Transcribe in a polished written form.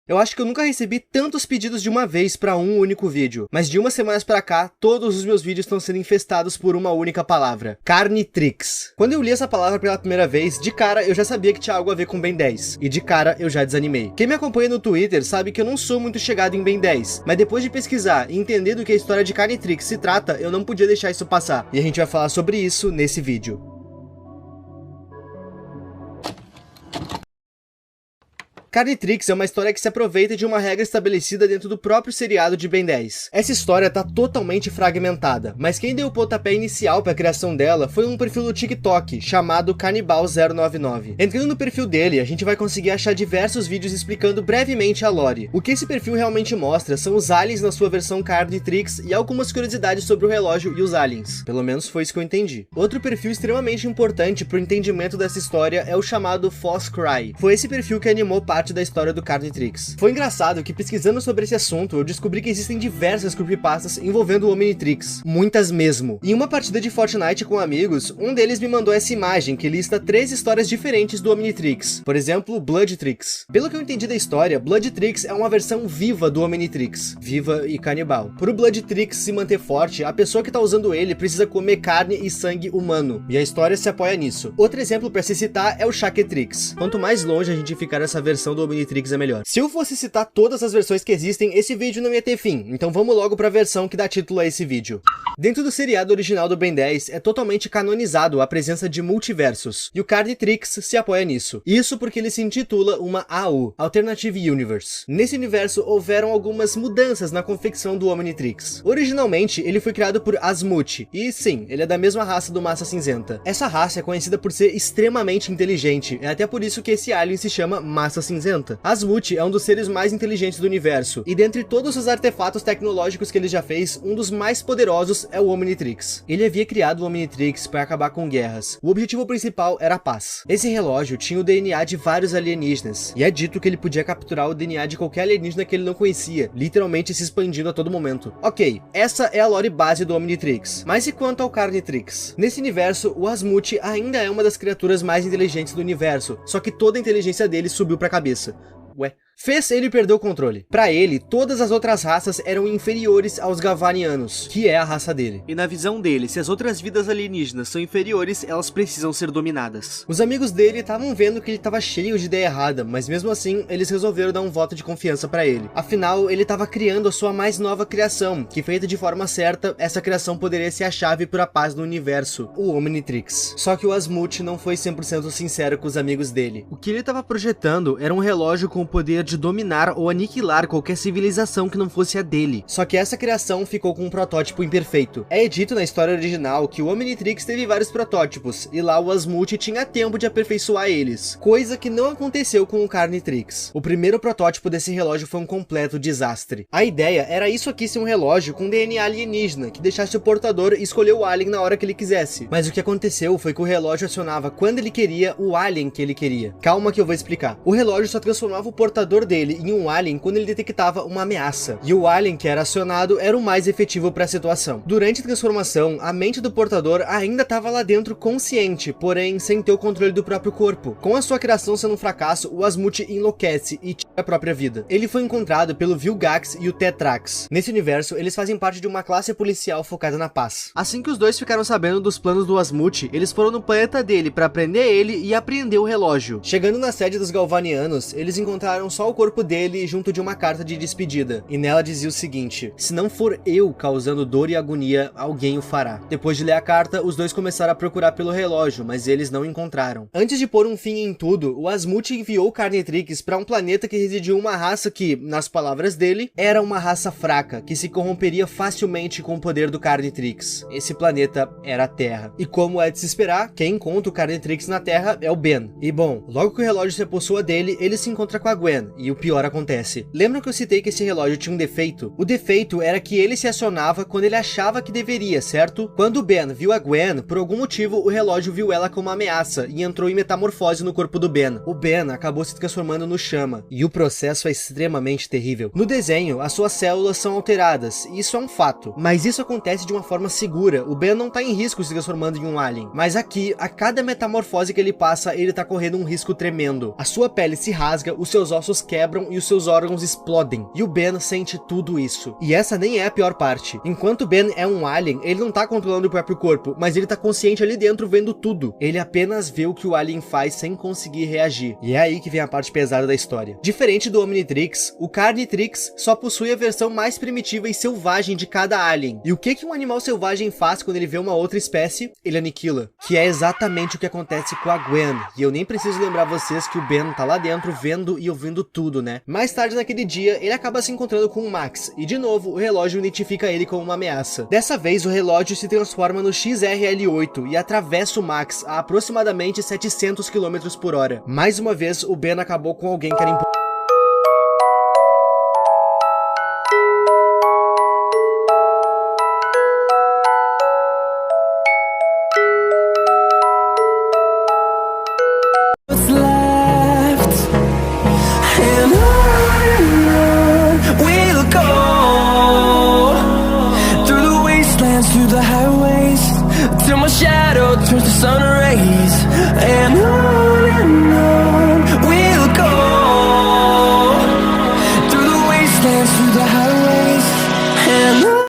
Eu acho que eu nunca recebi tantos pedidos de uma vez para um único vídeo, mas de umas semanas pra cá, todos os meus vídeos estão sendo infestados por uma única palavra: Carnitrix. Quando eu li essa palavra pela primeira vez, de cara eu já sabia que tinha algo a ver com Ben 10, e de cara eu já desanimei. Quem me acompanha no Twitter sabe que eu não sou muito chegado em Ben 10, mas depois de pesquisar e entender do que a história de Carnitrix se trata, eu não podia deixar isso passar, e a gente vai falar sobre isso nesse vídeo. Carnitrix é uma história que se aproveita de uma regra estabelecida dentro do próprio seriado de Ben 10. Essa história tá totalmente fragmentada, mas quem deu o pontapé inicial para a criação dela foi um perfil do TikTok, chamado Canibal099. Entrando no perfil dele, a gente vai conseguir achar diversos vídeos explicando brevemente a lore. O que esse perfil realmente mostra são os aliens na sua versão Carnitrix e algumas curiosidades sobre o relógio e os aliens. Pelo menos foi isso que eu entendi. Outro perfil extremamente importante para o entendimento dessa história é o chamado Foss Cry. Foi esse perfil que animou parte da história do Carnitrix. Foi engraçado que pesquisando sobre esse assunto, eu descobri que existem diversas creepypastas envolvendo o Omnitrix, muitas mesmo. Em uma partida de Fortnite com amigos, um deles me mandou essa imagem que lista 3 histórias diferentes do Omnitrix, por exemplo, Bloodtrix. Pelo que eu entendi da história, Bloodtrix é uma versão viva do Omnitrix, viva e canibal. Para o Bloodtrix se manter forte, a pessoa que tá usando ele precisa comer carne e sangue humano, e a história se apoia nisso. Outro exemplo para se citar é o Shaketrix. Quanto mais longe a gente ficar dessa versão do Omnitrix é melhor. Se eu fosse citar todas as versões que existem, esse vídeo não ia ter fim, então vamos logo para a versão que dá título a esse vídeo. Dentro do seriado original do Ben 10, é totalmente canonizado a presença de multiversos, e o Carnitrix se apoia nisso. Isso porque ele se intitula uma AU, Alternative Universe. Nesse universo houveram algumas mudanças na confecção do Omnitrix. Originalmente, ele foi criado por Asmuth, e sim, ele é da mesma raça do Massa Cinzenta. Essa raça é conhecida por ser extremamente inteligente, é até por isso que esse alien se chama Massa Cinzenta. Asmuth é um dos seres mais inteligentes do universo, e dentre todos os artefatos tecnológicos que ele já fez, um dos mais poderosos é o Omnitrix. Ele havia criado o Omnitrix para acabar com guerras. O objetivo principal era a paz. Esse relógio tinha o DNA de vários alienígenas, e é dito que ele podia capturar o DNA de qualquer alienígena que ele não conhecia, literalmente se expandindo a todo momento. Ok, essa é a lore base do Omnitrix, mas e quanto ao Carnitrix? Nesse universo, o Asmuth ainda é uma das criaturas mais inteligentes do universo, só que toda a inteligência dele subiu pra cabeça. Ué? Fez ele perder o controle. Para ele, todas as outras raças eram inferiores aos Galvanianos, que é a raça dele. E na visão dele, se as outras vidas alienígenas são inferiores, elas precisam ser dominadas. Os amigos dele estavam vendo que ele estava cheio de ideia errada, mas mesmo assim, eles resolveram dar um voto de confiança para ele. Afinal, ele estava criando a sua mais nova criação, que feita de forma certa, essa criação poderia ser a chave para a paz no universo, o Omnitrix. Só que o Asmuth não foi 100% sincero com os amigos dele. O que ele estava projetando era um relógio com o poder de dominar ou aniquilar qualquer civilização que não fosse a dele. Só que essa criação ficou com um protótipo imperfeito. É dito na história original que o Omnitrix teve vários protótipos, e lá o Asmuth tinha tempo de aperfeiçoar eles, coisa que não aconteceu com o Carnitrix. O primeiro protótipo desse relógio foi um completo desastre. A ideia era isso aqui ser um relógio com DNA alienígena, que deixasse o portador escolher o alien na hora que ele quisesse. Mas o que aconteceu foi que o relógio acionava quando ele queria o alien que ele queria. Calma que eu vou explicar. O relógio só transformava o portador dele em um alien quando ele detectava uma ameaça, e o alien que era acionado era o mais efetivo para a situação. Durante a transformação, a mente do portador ainda estava lá dentro consciente, porém sem ter o controle do próprio corpo. Com a sua criação sendo um fracasso, o Asmuth enlouquece e tira a própria vida. Ele foi encontrado pelo Vilgax e o Tetrax. Nesse universo, eles fazem parte de uma classe policial focada na paz. Assim que os dois ficaram sabendo dos planos do Asmuth, eles foram no planeta dele para prender ele e apreender o relógio. Chegando na sede dos Galvanianos, eles encontraram só o corpo dele junto de uma carta de despedida, e nela dizia o seguinte: se não for eu causando dor e agonia, alguém o fará. Depois de ler a carta, os dois começaram a procurar pelo relógio, mas eles não encontraram. Antes de pôr um fim em tudo, o Asmuth enviou o Carnitrix para um planeta que residia uma raça que, nas palavras dele, era uma raça fraca, que se corromperia facilmente com o poder do Carnitrix. Esse planeta era a Terra. E como é de se esperar, quem encontra o Carnitrix na Terra é o Ben. E bom, logo que o relógio se apossua dele, ele se encontra com a Gwen, e o pior acontece. Lembram que eu citei que esse relógio tinha um defeito? O defeito era que ele se acionava quando ele achava que deveria, certo? Quando o Ben viu a Gwen, por algum motivo o relógio viu ela como uma ameaça e entrou em metamorfose no corpo do Ben. O Ben acabou se transformando no Chama, e o processo é extremamente terrível. No desenho, as suas células são alteradas, e isso é um fato. Mas isso acontece de uma forma segura, o Ben não tá em risco se transformando em um alien. Mas aqui, a cada metamorfose que ele passa, ele tá correndo um risco tremendo. A sua pele se rasga, os seus ossos quebram e os seus órgãos explodem. E o Ben sente tudo isso. E essa nem é a pior parte. Enquanto o Ben é um alien, ele não tá controlando o próprio corpo, mas ele tá consciente ali dentro vendo tudo. Ele apenas vê o que o alien faz sem conseguir reagir. E é aí que vem a parte pesada da história. Diferente do Omnitrix, o Carnitrix só possui a versão mais primitiva e selvagem de cada alien. E o que um animal selvagem faz quando ele vê uma outra espécie? Ele aniquila. Que é exatamente o que acontece com a Gwen. E eu nem preciso lembrar vocês que o Ben tá lá dentro vendo e ouvindo tudo, né? Mais tarde naquele dia, ele acaba se encontrando com o Max. E de novo, o relógio identifica ele como uma ameaça. Dessa vez, o relógio se transforma no XRL8 e atravessa o Max a aproximadamente 700 km por hora. Mais uma vez, o Ben acabou com alguém que era importante. Through the highways, till my shadow turns to sun rays, and on we'll go, through the wastelands, through the highways.